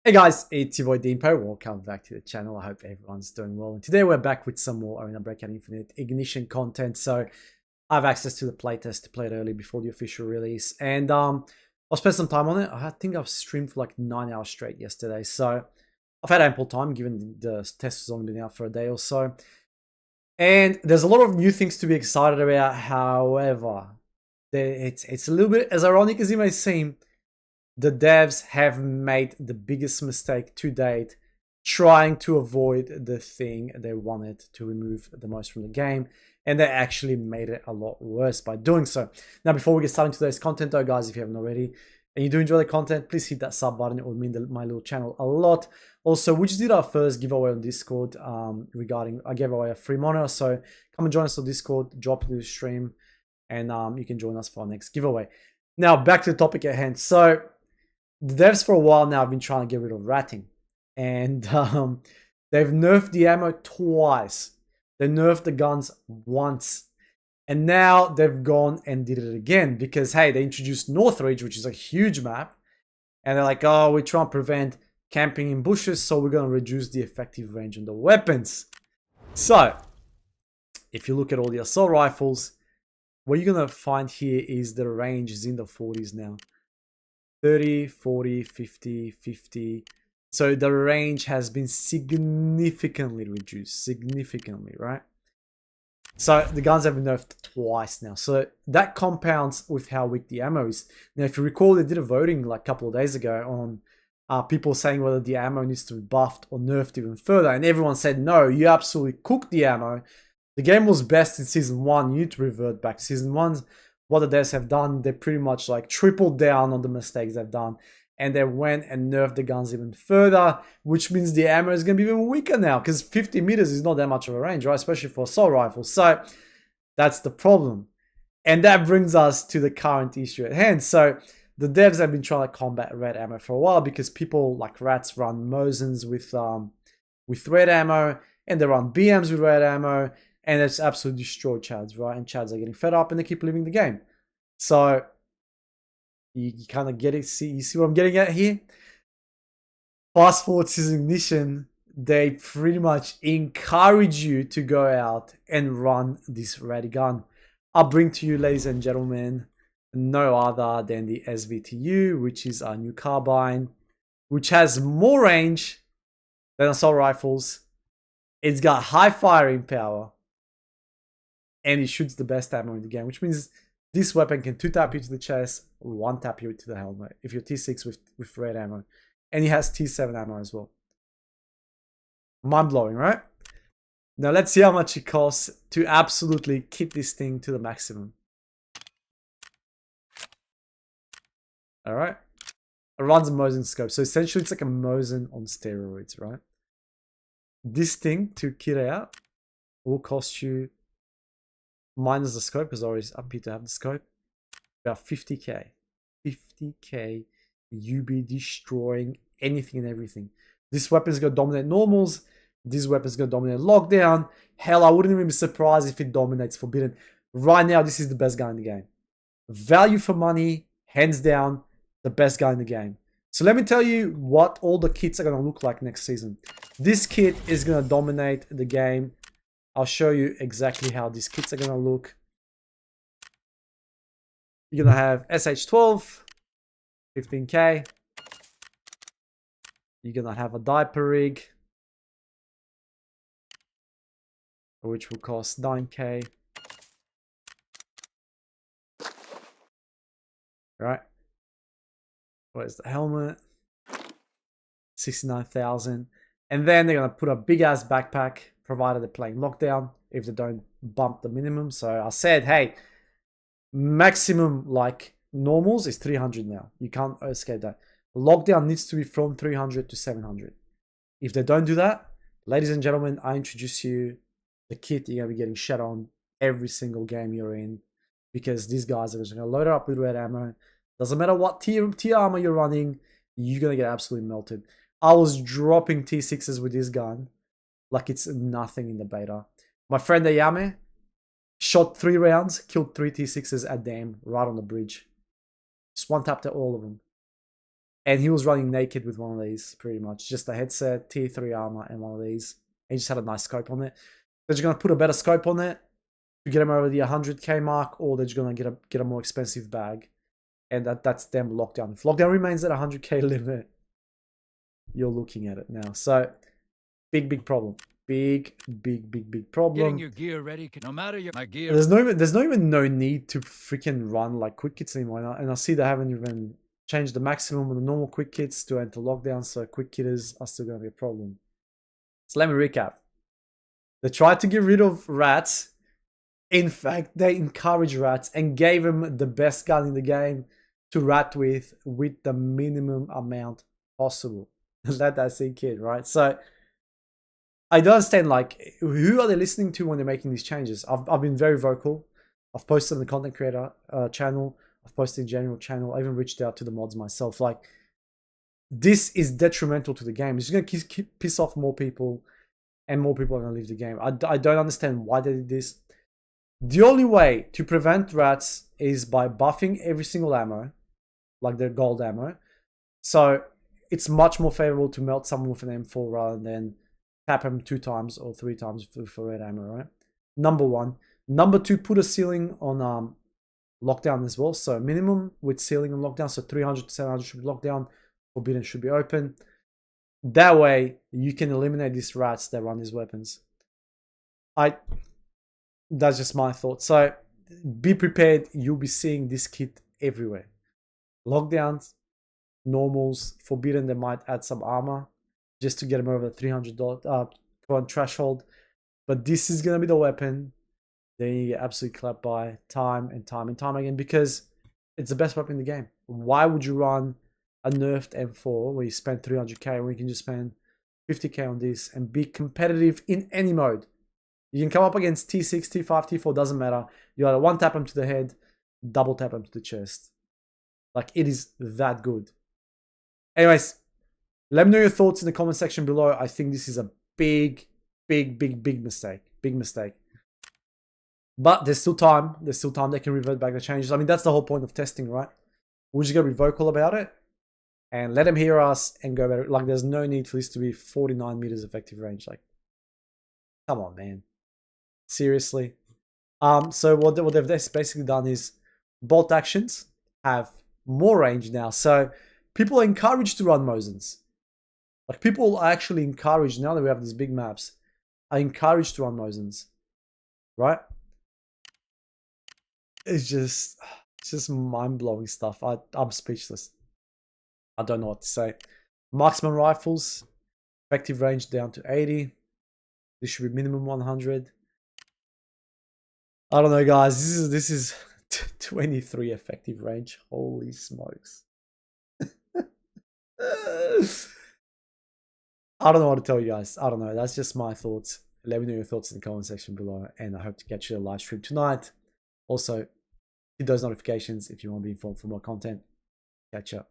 Hey guys, it's your boy Deempo. Welcome back to the channel. I hope everyone's doing well. And today we're back with some more Arena Breakout Infinite Ignition content. So I have access to the playtest to play it early before the official release. And I'll spend some time on it. I think I've streamed for like 9 hours straight yesterday. So I've had ample time given the test has only been out for a day or so. And there's a lot of new things to be excited about. However, it's a little bit as ironic as it may seem. The devs have made the biggest mistake to date trying to avoid the thing they wanted to remove the most from the game, and they actually made it a lot worse by doing so. Now, before we get started today's content though, guys, if you haven't already and you do enjoy the content, please hit that sub button. It would mean my little channel a lot. Also, we just did our first giveaway on Discord regarding I gave away a free monitor, so come and join us on Discord, drop into the stream, and you can join us for our next giveaway. Now, back to the topic at hand. So the devs for a while now have been trying to get rid of ratting, and they've nerfed the ammo twice. They nerfed the guns once, and now they've gone and did it again because, hey, they introduced Northridge, which is a huge map, and they're like, oh, we're trying to prevent camping in bushes, so we're going to reduce the effective range on the weapons. So if you look at all the assault rifles, what you're going to find here is the range is in the 40s now. 30, 40, 50, 50. So the range has been significantly reduced. Significantly, right? So the guns have been nerfed twice now. So that compounds with how weak the ammo is. Now, if you recall, they did a voting like a couple of days ago on people saying whether the ammo needs to be buffed or nerfed even further. And everyone said, no, you absolutely cooked the ammo. The game was best in Season 1. You need to revert back to Season 1. What the devs have done, they pretty much like tripled down on the mistakes they've done, and they went and nerfed the guns even further, which means the ammo is going to be even weaker now because 50 meters is not that much of a range, right? Especially for assault rifles. So that's the problem, and that brings us to the current issue at hand. So the devs have been trying to combat red ammo for a while because people like rats run Mosins with red ammo, and they run BMs with red ammo. And it's absolutely destroyed Chads, right? And Chads are getting fed up and they keep leaving the game. So you kind of get it. You see what I'm getting at here? Fast forward to Ignition, they pretty much encourage you to go out and run this red gun. I'll bring to you, ladies and gentlemen, no other than the SVTU, which is our new carbine, which has more range than assault rifles. It's got high firing power, and it shoots the best ammo in the game, which means this weapon can 2-tap you to the chest, 1-tap you to the helmet if you're T6 with red ammo. And it has T7 ammo as well. Mind-blowing, right? Now let's see how much it costs to absolutely kit this thing to the maximum. Alright. It runs a Mosin scope. So essentially it's like a Mosin on steroids, right? This thing to kit out will cost you, minus the scope, because I always up here to have the scope, about 50k. 50k, you be destroying anything and everything. This weapon is going to dominate normals. This weapon is going to dominate lockdown. Hell, I wouldn't even be surprised if it dominates forbidden. Right now, this is the best guy in the game. Value for money, hands down, the best guy in the game. So let me tell you what all the kits are going to look like next season. This kit is going to dominate the game. I'll show you exactly how these kits are going to look. You're going to have SH12, 15k. You're going to have a diaper rig, which will cost 9k. Right? Where's the helmet? 69,000. And then they're going to put a big ass backpack, provided they're playing lockdown, if they don't bump the minimum. So I said, hey, maximum like normals is 300 now. You can't escape that. Lockdown needs to be from 300 to 700. If they don't do that, ladies and gentlemen, I introduce you the kit you're going to be getting shot on every single game you're in, because these guys are just going to load it up with red ammo. Doesn't matter what tier armor you're running, you're going to get absolutely melted. I was dropping T6s with this gun like it's nothing in the beta. My friend Ayame shot 3 rounds, killed 3 T6s at them right on the bridge. Just 1-tapped at all of them. And he was running naked with one of these, pretty much. Just a headset, tier 3 armor, and one of these. He just had a nice scope on it. They're just going to put a better scope on it to get him over the 100k mark, or they're just going to get a more expensive bag. And that's them lockdown. If lockdown remains at 100k limit, you're looking at it now. So, big problem. Big problem. Getting your gear ready, no matter my gear. There's no even no need to freaking run like quick kits anymore. And I see they haven't even changed the maximum of the normal quick kits to enter lockdown, so quick kitters are still going to be a problem. So let me recap. They tried to get rid of rats. In fact, they encouraged rats and gave them the best gun in the game to rat with the minimum amount possible. Let that sink in, right? So I don't understand, like, who are they listening to when they're making these changes? I've been very vocal. I've posted on the content creator channel. I've posted in general channel. I even reached out to the mods myself. Like, this is detrimental to the game. It's going to piss off more people, and more people are going to leave the game. I don't understand why they did this. The only way to prevent rats is by buffing every single ammo, like their gold ammo. So it's much more favorable to melt someone with an M4 rather than tap him 2 times or 3 times for red ammo, right? Number 1. Number 2, put a ceiling on lockdown as well. So minimum with ceiling on lockdown. So 300 to 700 should be lockdown. Forbidden should be open. That way you can eliminate these rats that run these weapons. That's just my thought. So be prepared. You'll be seeing this kit everywhere. Lockdowns, normals, forbidden. They might add some armor just to get them over the $300 threshold. But this is going to be the weapon that you get absolutely clapped by time and time again, because it's the best weapon in the game. Why would you run a nerfed M4 where you spend 300k when you can just spend 50k on this and be competitive in any mode? You can come up against T6, T5, T4, doesn't matter. You either one tap them to the head, double tap them to the chest. Like, it is that good. Anyways, let me know your thoughts in the comment section below. I think this is a big mistake. Big mistake. But there's still time. There's still time. They can revert back the changes. I mean, that's the whole point of testing, right? We're just going to be vocal about it and let them hear us and go about it. Like, there's no need for this to be 49 meters effective range. Like, come on, man. Seriously. So what they've basically done is bolt actions have more range now. So people are encouraged to run Mosins. Like, people are actually encouraged, now that we have these big maps, are encouraged to run Mosins. Right? It's just mind-blowing stuff. I'm speechless. I don't know what to say. Marksman rifles, effective range down to 80. This should be minimum 100. I don't know, guys. This is 23 effective range. Holy smokes. I don't know what to tell you guys. I don't know. That's just my thoughts. Let me know your thoughts in the comment section below, and I hope to catch you at a live stream tonight. Also, hit those notifications if you want to be informed for more content. Catch up.